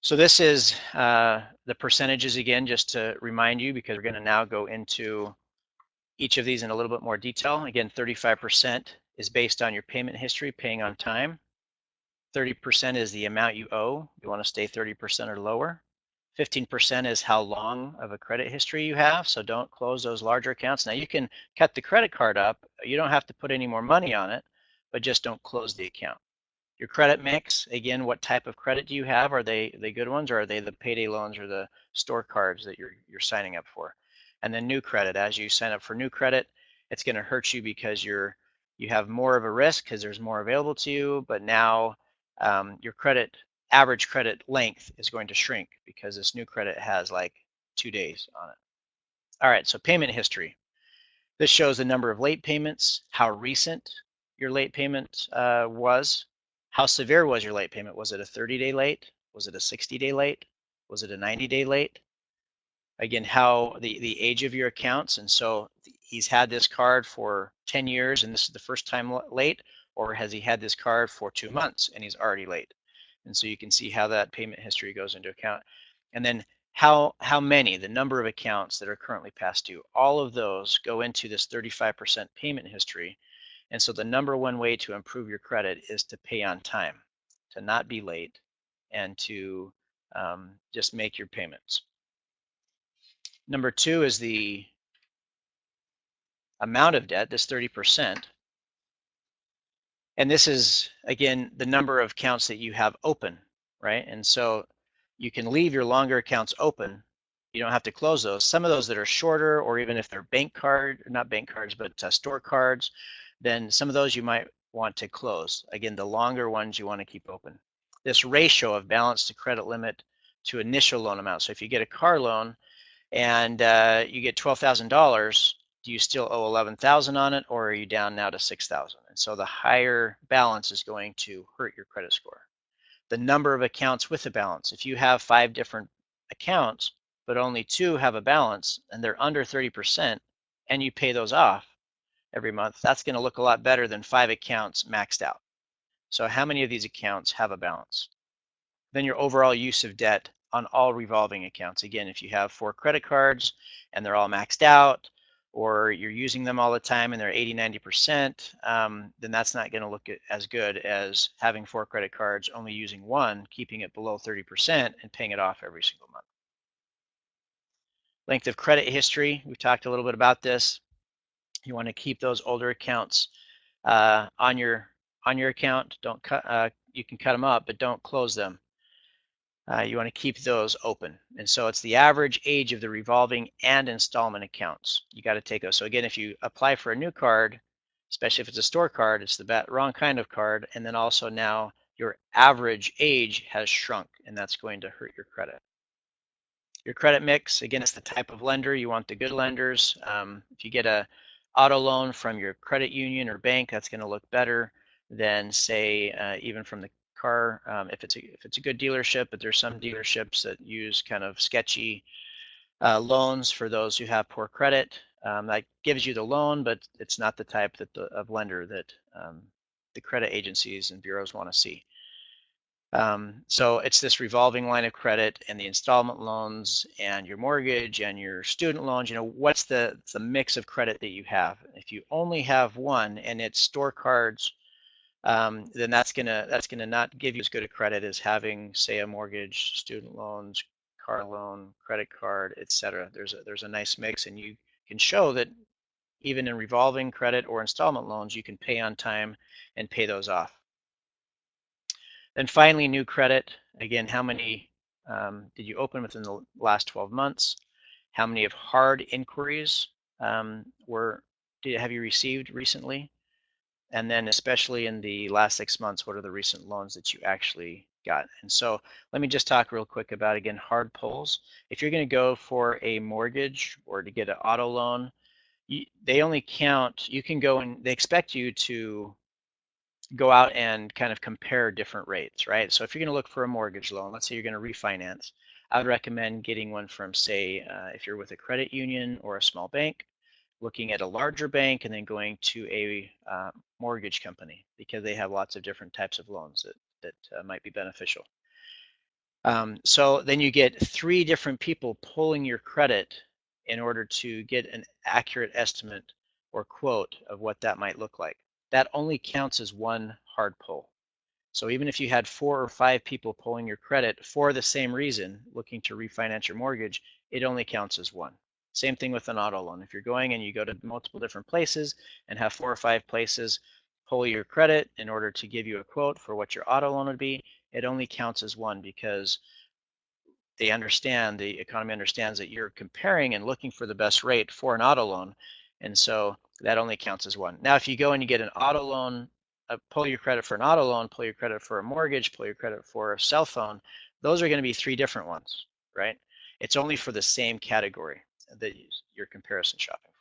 So this is the percentages again, just to remind you, because we're going to now go into each of these in a little bit more detail. Again, 35% is based on your payment history, paying on time. 30% is the amount you owe. You want to stay 30% or lower. 15% is how long of a credit history you have, so don't close those larger accounts. Now you can cut the credit card up. You don't have to put any more money on it, but just don't close the account. Your credit mix, again, what type of credit do you have? Are they good ones, or are they the payday loans or the store cards that you're signing up for? And then new credit, as you sign up for new credit, it's going to hurt you because you have more of a risk because there's more available to you, but now your average credit length is going to shrink because this new credit has like 2 days on it. All right, so payment history. This shows the number of late payments, how recent your late payment was. How severe was your late payment? Was it a 30-day late? Was it a 60-day late? Was it a 90-day late? Again, how the age of your accounts. And so he's had this card for 10 years and this is the first time late, or has he had this card for 2 months and he's already late? And so you can see how that payment history goes into account. And then how many, the number of accounts that are currently past due, all of those go into this 35% payment history. And so the number one way to improve your credit is to pay on time, to not be late, and to just make your payments. Number two is the amount of debt, this 30%. And this is, again, the number of accounts that you have open, right? And so you can leave your longer accounts open. You don't have to close those. Some of those that are shorter, or even if they're not bank cards, but store cards, then some of those you might want to close. Again, the longer ones you want to keep open. This ratio of balance to credit limit to initial loan amount. So if you get a car loan and you get $12,000, do you still owe $11,000 on it, or are you down now to $6,000? And so the higher balance is going to hurt your credit score. The number of accounts with a balance. If you have 5 different accounts, but only 2 have a balance and they're under 30%, and you pay those off every month, that's going to look a lot better than 5 accounts maxed out. So how many of these accounts have a balance? Then your overall use of debt on all revolving accounts. Again, if you have 4 credit cards and they're all maxed out, or you're using them all the time and they're 80-90%, then that's not going to look as good as having 4 credit cards, only using 1, keeping it below 30%, and paying it off every single month. Length of credit history, we talked a little bit about this. You want to keep those older accounts on your account. Don't cut. You can cut them up, but don't close them. You want to keep those open. And so it's the average age of the revolving and installment accounts. You got to take those. So again, if you apply for a new card, especially if it's a store card, it's the wrong kind of card. And then also now your average age has shrunk, and that's going to hurt your credit. Your credit mix, again, it's the type of lender. You want the good lenders. If you get a auto loan from your credit union or bank, that's going to look better than, say, even from the car. If it's a good dealership, but there's some dealerships that use kind of sketchy loans for those who have poor credit. That gives you the loan, but it's not the type of lender that the credit agencies and bureaus want to see. So it's this revolving line of credit and the installment loans and your mortgage and your student loans. You know, what's the mix of credit that you have? If you only have one and it's store cards, then that's gonna not give you as good a credit as having, say, a mortgage, student loans, car loan, credit card, etc. There's a nice mix, and you can show that even in revolving credit or installment loans, you can pay on time and pay those off. Then finally, new credit. Again, how many did you open within the last 12 months? How many of hard inquiries have you received recently? And then especially in the last 6 months, what are the recent loans that you actually got? And so let me just talk real quick about, again, hard pulls. If you're going to go for a mortgage or to get an auto loan, they only count, you can go and they expect you to go out and kind of compare different rates, right? So if you're going to look for a mortgage loan, let's say you're going to refinance, I would recommend getting one from, say, if you're with a credit union or a small bank, looking at a larger bank and then going to a mortgage company, because they have lots of different types of loans that might be beneficial. So then you get 3 different people pulling your credit in order to get an accurate estimate or quote of what that might look like. That only counts as one hard pull. So even if you had 4 or 5 people pulling your credit for the same reason, looking to refinance your mortgage, it only counts as one. Same thing with an auto loan. If you're going and you go to multiple different places and have 4 or 5 places pull your credit in order to give you a quote for what your auto loan would be, it only counts as one because they understand, the economy understands that you're comparing and looking for the best rate for an auto loan. And so that only counts as one. Now, if you go and you get an auto loan, pull your credit for an auto loan, pull your credit for a mortgage, pull your credit for a cell phone, those are going to be 3 different ones, right? It's only for the same category that you're comparison shopping.